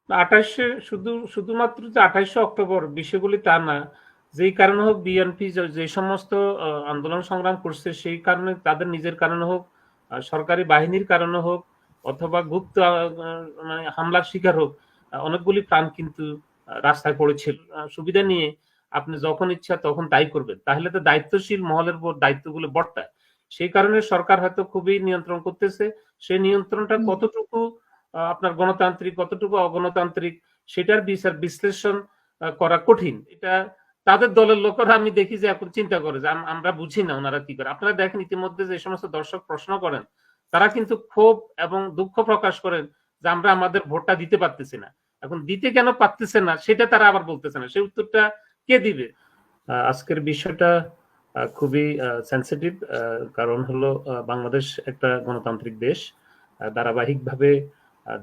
28 শুধুমাত্র যে 28 অক্টোবর বিষয়গুলি তা না। যেই কারণে হোক বিএনপি যে সমস্ত আন্দোলন সংগ্রাম করছে সেই কারণে তাদের নিজের কারণে হোক, সরকারি বাহিনীর কারণে হোক অথবা গুপ্ত মানে হামলার শিকার হোক, অনেকগুলি প্রাণ কিন্তু রাস্তায় পড়েছিল। সুবিধা নিয়ে আপনি যখন ইচ্ছা তখন তাই করবেন। তাহলে তো দায়িত্বশীল মহলের উপর দায়িত্বগুলো বর্তায়। সেই কারণে সরকার হয়তো খুবই নিয়ন্ত্রণ করতেছে। সেই নিয়ন্ত্রণটা হুম। কতটুকু আপনার গণতান্ত্রিক, কতটুকু অগণতান্ত্রিক সেটার বিচার বিশ্লেষণ করা কঠিন। এটা তাদের দলের লোকেরা আমি দেখি যে এখন চিন্তা করে যে আমরা বুঝি না ওনারা কি করে। আপনারা দেখেন ইতিমধ্যে যে সমস্ত দর্শক প্রশ্ন করেন তারা কিন্তু ক্ষোভ এবং দুঃখ প্রকাশ করেন যে আমরা আমাদের ভোটটা দিতে পারতেছি না। এখন দিতে কেন পারতেছে না সেটা তারা আবার বলতেছে না। সেই উত্তরটা কে দিবে? আজকের বিষয়টা খুবই সেনসিটিভ। কারণ হলো বাংলাদেশ একটা গণতান্ত্রিক দেশ। ধারাবাহিকভাবে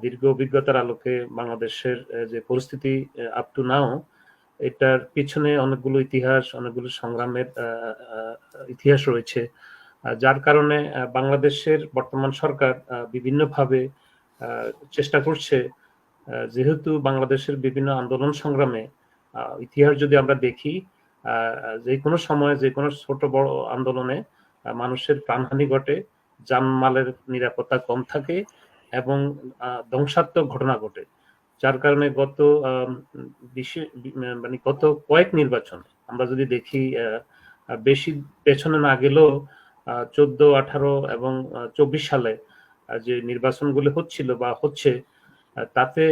দীর্ঘ অভিজ্ঞতার আলোকে বাংলাদেশের যে পরিস্থিতি আপ টু নাও, এটার পিছনে অনেকগুলো ইতিহাস, অনেকগুলো সংগ্রামের ইতিহাস রয়েছে। যার কারণে বাংলাদেশের বর্তমান সরকার বিভিন্নভাবে চেষ্টা করছে, যেহেতু বাংলাদেশের বিভিন্ন আন্দোলন সংগ্রামে ইতিহাস যদি আমরা দেখি, যে কোনো সময় যে কোনো ছোট বড় আন্দোলনে মানুষের প্রাণহানি ঘটে, জানমালের নিরাপত্তা কম থাকে এবং ধ্বংসাত্মক ঘটনা ঘটে। যার কারণে মানে গত কয়েক নির্বাচন আমরা যদি দেখি, বেশি পেছনে না গেলেও 14, 18 এবং 24 সালে যে নির্বাচনগুলো হচ্ছিল বা হচ্ছে, তাতে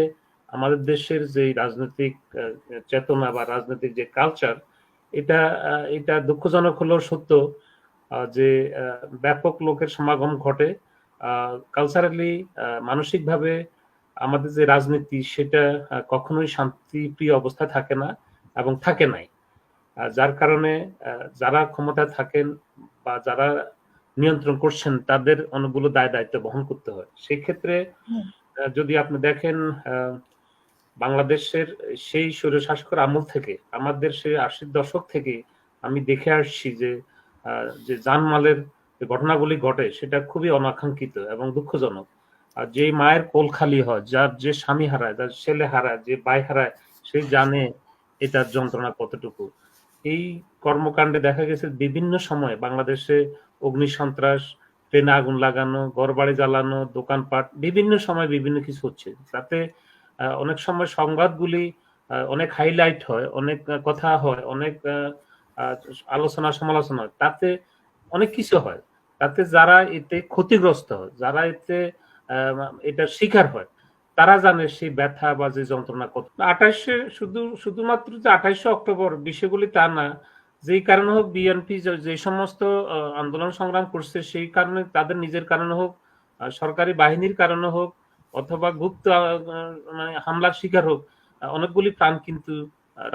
আমাদের দেশের যে রাজনৈতিক চেতনা বা রাজনৈতিক যে কালচার, এটা দুঃখজনক হলেও সত্য যে ব্যাপক লোকের সমাগম ঘটে। কালচারালি, মানসিকভাবে আমাদের যে রাজনীতি সেটা কখনোই শান্তিপ্রিয় অবস্থা থাকে না এবং থাকে নাই। যার কারণে যারা ক্ষমতায় থাকেন বা যারা নিয়ন্ত্রণ করছেন তাদের অনেকগুলো দায় দায়িত্ব বহন করতে হয়। সেই ক্ষেত্রে হুম। যদি আপনি দেখেন, বাংলাদেশের সেই স্বৈরশাসকের আমল থেকে আমাদের সেই 80-র দশক থেকে আমি দেখে আসছি যে জানমালের যে ঘটনাগুলি ঘটে সেটা খুবই অনাকাঙ্ক্ষিত এবং দুঃখজনক। আর যে মায়ের কোল খালি হয়, যার যে স্বামী হারায়, যার ছেলে হারায়, যে ভাই হারায়, সে জানে এটার যন্ত্রণা কতটুকু। এই কর্মকাণ্ডে দেখা গেছে বিভিন্ন সময় বাংলাদেশে অগ্নিসন্ত্রাস, ট্রেনে আগুন লাগানো, ঘরবাড়ি জ্বালানো, দোকানপাট, বিভিন্ন সময় বিভিন্ন কিছু হচ্ছে। তাতে অনেক সময় সংবাদগুলি অনেক হাইলাইট হয়, অনেক কথা হয়, অনেক আলোচনা সমালোচনা হয়। তাতে অনেক কিছু হয়। তাতে যারা এতে ক্ষতিগ্রস্ত হয়, যারা এতে এটার শিকার হয়, তারা জানে সেই ব্যথা বা যে যন্ত্রণা কত। 28 শুধুমাত্র যে 28 অক্টোবর বিষয়গুলি তা না। যেই কারণে হোক বিএনপি যে সমস্ত আন্দোলন সংগ্রাম করছে সেই কারণে তাদের নিজের কারণে হোক, সরকারি বাহিনীর কারণে হোক অথবা গুপ্ত মানে হামলার শিকার হোক, অনেকগুলি প্রাণ কিন্তু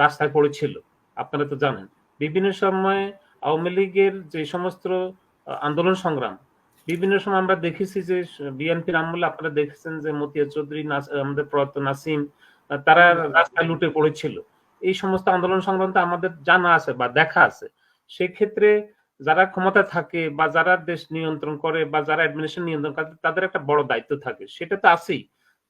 রাস্তায় পড়েছিল। আপনারা তো জানেন। বিভিন্ন সময়ে আওয়ামী লীগের যে সমস্ত আন্দোলন সংগ্রাম, বিভিন্ন সময় আমরা দেখেছি যে বিএনপির আমলে আপনারা দেখেছেন যে মতিয়া চৌধুরী, আমাদের প্রয়াত নাসিম, তারা রাস্তায় লুটে পড়েছিল। এই সমস্ত আন্দোলন সংগ্রাম তো আমাদের জানা আছে বা দেখা আছে। সেক্ষেত্রে যারা ক্ষমতা থাকে বা যারা দেশ নিয়ন্ত্রণ করে বা যারা অ্যাডমিনিস্ট্রেশন নিয়ন্ত্রণ করে তাদের একটা বড় দায়িত্ব থাকে, সেটা তো আছেই।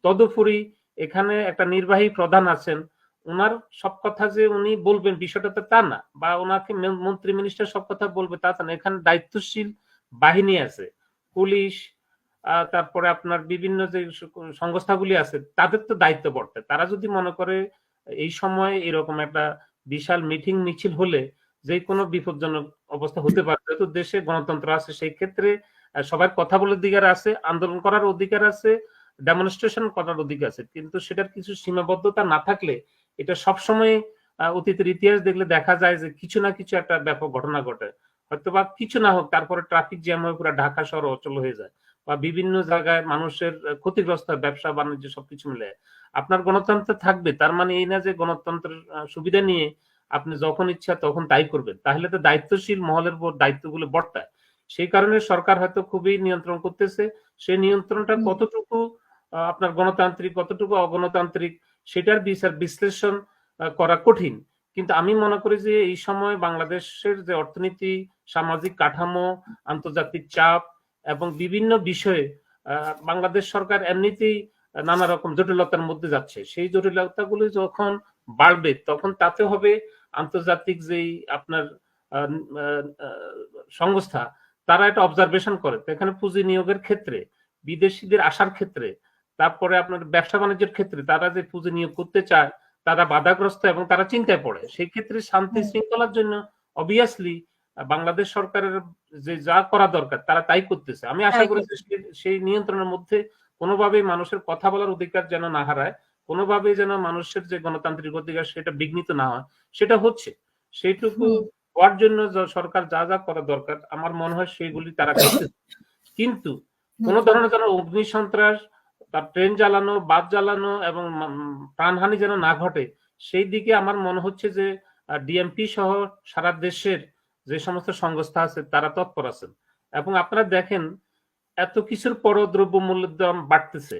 তদুপরি এখানে একটা নির্বাহী প্রধান আছেন, উনার সব কথা যে উনি বলবেন বিষয়টা তো তা না, বা ওনাকে মন্ত্রী মিনিস্টার সব কথা বলবে তা না। এখানে দায়িত্বশীল বাহিনী আছে, পুলিশ, তারপরে আপনার বিভিন্ন যে সংস্থাগুলি আছে তাদের তো দায়িত্ব বর্তায়। তারা যদি মনে করে এই সময় এরকম একটা বিশাল মিটিং মিছিল হলে যে কোনো বিপজ্জনক অবস্থা হতে পারে, যেহেতু দেশে গণতন্ত্র আছে সেই ক্ষেত্রে সবার কথা বলার অধিকার আছে, আন্দোলন করার অধিকার আছে, ডেমনস্ট্রেশন করার অধিকার আছে, কিন্তু সেটার কিছু সীমাবদ্ধতা না থাকলে এটা সবসময় অতীতের ইতিহাস দেখলে দেখা যায় যে কিছু না কিছু একটা ব্যাপক ঘটনা ঘটে। হয়তোবা কিছু না হোক তারপরে ট্রাফিক জ্যাম হয়ে পুরো ঢাকা শহর অচল হয়ে যায় বা বিভিন্ন জায়গায় মানুষের ক্ষতিগ্রস্ত হয়, ব্যবসা বাণিজ্য সবকিছু মিলে। আপনার গণতন্ত্র থাকবে তার মানে এই না যে গণতন্ত্রের সুবিধা নিয়ে আপনি যখন ইচ্ছা তখন তাই করবেন। তাহলে তো দায়িত্বশীল মহলের উপর দায়িত্বগুলো বর্তায়। সেই কারণে সরকার হয়তো খুবই নিয়ন্ত্রণ করতেছে। সেই নিয়ন্ত্রণটা হুম। কতটুকু আপনার গণতান্ত্রিক, কতটুকু অগণতান্ত্রিক সেটার বিচার বিশ্লেষণ করা কঠিন। কিন্তু আমি মনে করি যে এই সময় বাংলাদেশের যে অর্থনীতি, সামাজিক কাঠামো, আন্তর্জাতিক চাপ এবং বিভিন্ন বিষয়ে বাংলাদেশ সরকার এমনিতেই নানা রকম জটিলতার মধ্যে যাচ্ছে। সেই জটিলতাগুলো যখন বাড়বে তখন তাতে হবে আন্তর্জাতিক যেই আপনার সংস্থা, তারা একটা অবজারভেশন করে। তো এখানে পুঁজি নিয়োগের ক্ষেত্রে, বিদেশিদের আসার ক্ষেত্রে, তারপরে আপনার ব্যবসা বাণিজ্যের ক্ষেত্রে তারা যে পুঁজি নিয়োগ করতে চায় তারা বাধাগ্রস্ত এবং তারা চিন্তায় পড়ে। সেই ক্ষেত্রে শান্তি শৃঙ্খলার জন্য অবভিয়াসলি বাংলাদেশ সরকারের যে যা করা দরকার তারা তাই করতেছে। আমি আশা করি যে সেই নিয়ন্ত্রণের মধ্যে কোনোভাবেই মানুষের কথা বলার অধিকার যেন না হারায়, কোনোভাবেই যেন মানুষের যে গণতান্ত্রিক অধিকার সেটা বিঘ্নিত না হয়, সেটা হচ্ছে। সেইটুকু হওয়ার জন্য সরকার যা যা করা দরকার আমার মনে হয় সেগুলি তারা করতেছে। কিন্তু কোন ধরনের যেন অগ্নি সন্ত্রাস, তার ট্রেন জ্বালানো, বাস জ্বালানো এবং প্রাণহানি যেন না ঘটে, সেই দিকে আমার মনে হচ্ছে যে ডিএমপি সহ সারা দেশের যে সমস্ত সংস্থা আছে তারা তৎপর আছেন। এবং আপনারা দেখেন এত কিছুর পরও দ্রব্যমূল্যের দাম বাড়তেছে,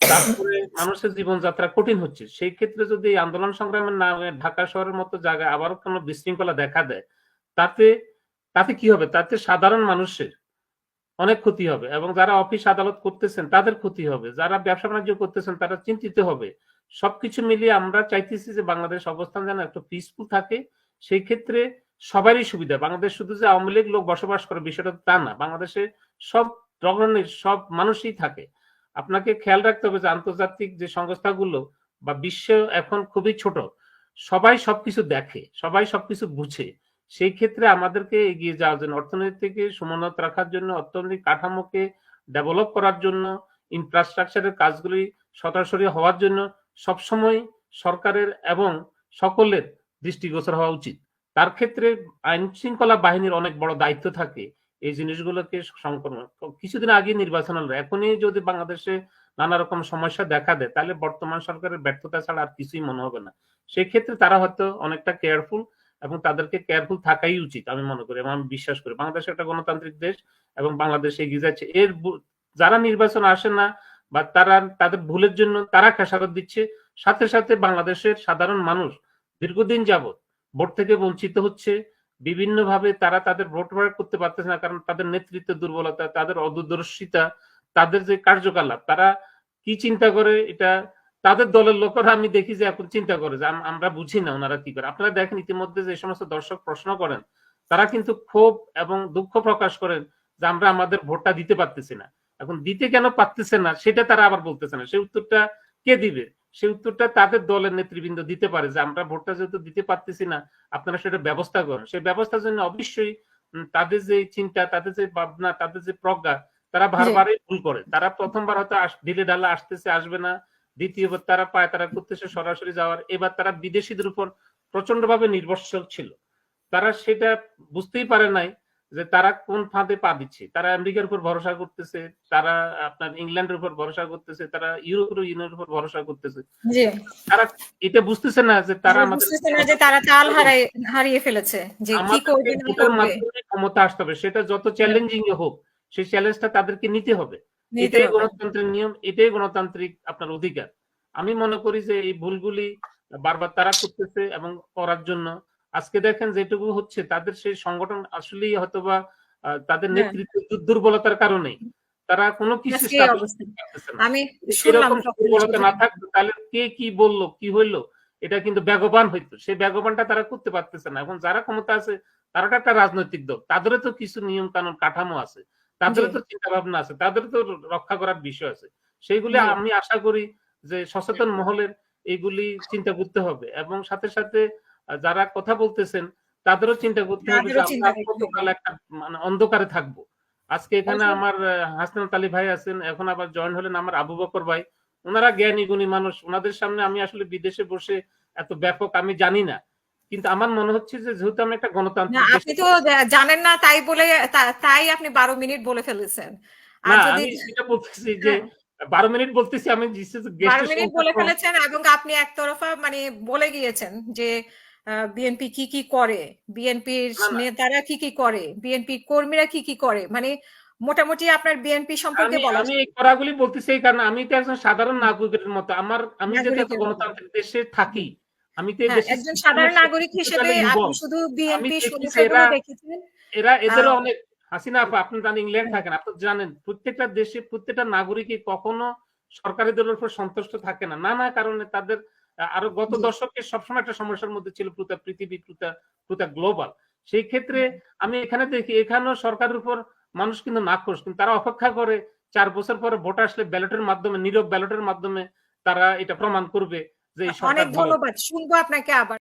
তারপরে মানুষের জীবনযাত্রা কঠিন হচ্ছে। সেই ক্ষেত্রে যদি এই আন্দোলন সংগ্রামের নামে ঢাকা শহরের মতো জায়গায় আবারও কোনো বিশৃঙ্খলা দেখা দেয়, তাতে তাতে কি হবে? তাতে সাধারণ মানুষের অনেক ক্ষতি হবে এবং যারা অফিস আদালত করতেছেন তাদের ক্ষতি হবে, যারা ব্যবসা বাণিজ্য করতেছেন তারা চিন্তিত হবে। সবকিছু মিলিয়ে আমরা চাইতেছি যে বাংলাদেশ অবস্থান যেন একটা পিসফুল থাকে। সেই ক্ষেত্রে সবারই সুবিধা। বাংলাদেশ শুধু যে আওয়ামী লীগ লোক বসবাস করে বিষয়টা তা না, বাংলাদেশে সব ধরনের সব মানুষই থাকে। আপনাকে খেয়াল রাখতে হবে যে আন্তর্জাতিক যে সংস্থাগুলো বা বিশ্ব এখন খুবই ছোট, সবাই সবকিছু দেখে, সবাই সবকিছু বুঝে। সেই ক্ষেত্রে আমাদেরকে এগিয়ে যাওয়ার জন্য, অর্থনীতিকে সমুন্নত রাখার জন্য, অর্থনৈতিক কাঠামোকে ডেভেলপ করার জন্য, ইনফ্রাস্ট্রাকচারের কাজগুলি সরাসরি হওয়ার জন্য সবসময় সরকারের এবং সকলের দৃষ্টিগোচর হওয়া উচিত। তার ক্ষেত্রে আইন শৃঙ্খলা বাহিনীর অনেক বড় দায়িত্ব থাকে এই জিনিসগুলোকে সংক্রমণ। কিছুদিন আগে নির্বাচন হলো, এখনই যদি বাংলাদেশে নানা রকম সমস্যা দেখা দেয় তাহলে বর্তমান সরকারের ব্যর্থতা ছাড়া আর কিছুই মনে হবে না। সেই ক্ষেত্রে তারা হয়তো অনেকটা কেয়ারফুল এবং তাদেরকে কেয়ারফুল থাকাই উচিত আমি মনে করি এবং আমি বিশ্বাস করি। বাংলাদেশ একটা গণতান্ত্রিক দেশ এবং বাংলাদেশ এগিয়ে যাচ্ছে। যারা নির্বাচন আসে না বা তারা তাদের ভুলের জন্য তারা খেসারত দিচ্ছে, সাথে সাথে বাংলাদেশের সাধারণ মানুষ দীর্ঘদিন যাবৎ ভোট থেকে বঞ্চিত হচ্ছে। বিভিন্নভাবে তারা তাদের ভোট প্রয়োগ করতে পারতেছে না, কারণ তাদের নেতৃত্ব দুর্বলতা, তাদের অদূরদর্শিতা, তাদের যে কার্যকলাপ, তারা কি চিন্তা করে এটা তাদের দলের লোকেরা আমি দেখি যে এখন চিন্তা করে যে আমরা বুঝি না ওনারা কি করে। আপনারা দেখেন ইতিমধ্যে যে সমস্ত দর্শক প্রশ্ন করেন তারা কিন্তু ক্ষোভ এবং দুঃখ প্রকাশ করেন যে আমরা আমাদের ভোটটা দিতে পারতেছি না। এখন দিতে কেন পারতেছে না সেটা তারা আবার বলতেছে না। সেই উত্তরটা কে দিবে? সেই উত্তরটা তাদের দলের নেতৃবৃন্দ দিতে পারে যে আমরা ভোটটা যেহেতু দিতে পারতেছি না, আপনারা সেটা ব্যবস্থা করেন। সেই ব্যবস্থার জন্য অবশ্যই তাদের যে চিন্তা, তাদের যে ভাবনা, তাদের যে প্রজ্ঞা, তারা বারবারই ভুল করে। তারা প্রথমবার হয়তো ঢিলে ঢালা আসতেছে, আসবে না। দ্বিতীয়বার তারা পায় তারা করতেছে সরাসরি যাওয়ার। এবার তারা বিদেশিদের উপর প্রচন্ড ভাবে নির্ভরশীল ছিল। তারা সেটা বুঝতেই পারে নাই যে তারা কোন ফাঁদে পা দিচ্ছে। তারা আমেরিকার উপর ভরসা করতেছে, তারা আপনার ইংল্যান্ডের উপর ভরসা করতেছে, তারা ইউরোপীয় ইউনিয়নের উপর ভরসা করতেছে। তারা এটা বুঝতেছে না যে তারা তারা তাল হারিয়ে ফেলেছে যে কি করবে না করবে। ক্ষমতা আসতে হবে, সেটা যত চ্যালেঞ্জিং হোক সেই চ্যালেঞ্জটা তাদেরকে নিতে হবে। এটাই গণতন্ত্রের নিয়ম, এটাই গণতান্ত্রিক আপনার অধিকার। আমি মনে করি যে এই ভুলগুলি বারবার তারা করতেছে এবং করার জন্য আজকে দেখেন যেটুকু হচ্ছে তাদের সেই সংগঠন আসলেই হয়তোবা তাদের নেতৃত্ব দুর্বলতার কারণেই তারা কোনো কিছু এরকম দুর্বলতা না থাকতো তাহলে কে কি বললো কি হইলো এটা কিন্তু বেগবান হইতো। সেই বেগবানটা তারা করতে পারতেছে না। এখন যারা ক্ষমতা আছে তারা একটা রাজনৈতিক দল, তাদেরও তো কিছু নিয়ম কানুন কাঠামো আছে, তাদেরও তো চিন্তা ভাবনা আছে, তাদেরও তো রক্ষা করার বিষয় আছে। সেইগুলি আমি আশা করি যে সচেতন মহলের এইগুলি চিন্তা করতে হবে এবং সাথে সাথে যারা কথা বলতেছেন তাদেরও চিন্তা করতে হবে যে আমরা কতকাল একটা মানে অন্ধকারে থাকবো। আজকে এখানে আমার হাসনাত আলী ভাই আছেন, এখন আবার জয়েন হলেন আমার আবু বকর ভাই। ওনারা জ্ঞানী গুণী মানুষ, ওনাদের সামনে আমি আসলে বিদেশে বসে এত ব্যাপক আমি জানি না, কিন্তু আমার মনে হচ্ছে যে যেহেতু আমি একটা গণতান্ত্রিক আপনি তো জানেন না তাই বলে তাই আপনি 12 মিনিট বলে ফেলেছেন। না আমি সেটা বলতেছি যে 12 মিনিট বলতেছি আমি 12 মিনিট বলে ফেলেছেন এবং আপনি একতরফা মানে বলে গিয়েছেন যে বিএনপি কি কি করে, বিএনপির নেতারা কি কি করে, বিএনপি কর্মীরা কি কি করে, মানে মোটামুটি আপনার বিএনপি সম্পর্কে বলা। আমি এই কথাগুলি বলতেছি এই কারণে আমি তো একজন সাধারণ নাগরিকের মতো, আমি যদি একটা গণতান্ত্রিক দেশে থাকি, আমি তো একজন সাধারণ নাগরিক হিসেবে আপনি শুধু বিএনপি সমস্যাগুলো দেখেছেন। এদেরও অনেক হাসিনা আপা, আপনি জানেন ইংল্যান্ড থাকেন, আপনি জানেন প্রত্যেকটা দেশে প্রত্যেকটা নাগরিকই কখনো সরকারি দলের উপর সন্তুষ্ট থাকে না, নানা কারণে তাদের আরো গত দশকে সবসময় একটা সমস্যার মধ্যে ছিল পুরো পৃথিবী, পুরো গ্লোবাল। সেই ক্ষেত্রে আমি এখানে দেখি এখানেও সরকারের উপর মানুষ কিন্তু নাখোশ, কিন্তু তারা অপেক্ষা করে 4 বছর পরে ভোট আসলে ব্যালটের মাধ্যমে, নীরব ব্যালটের মাধ্যমে তারা এটা প্রমাণ করবে যে এই সরকার অনেক ভালো। ধন্যবাদ, শুনবো আপনাকে আবার।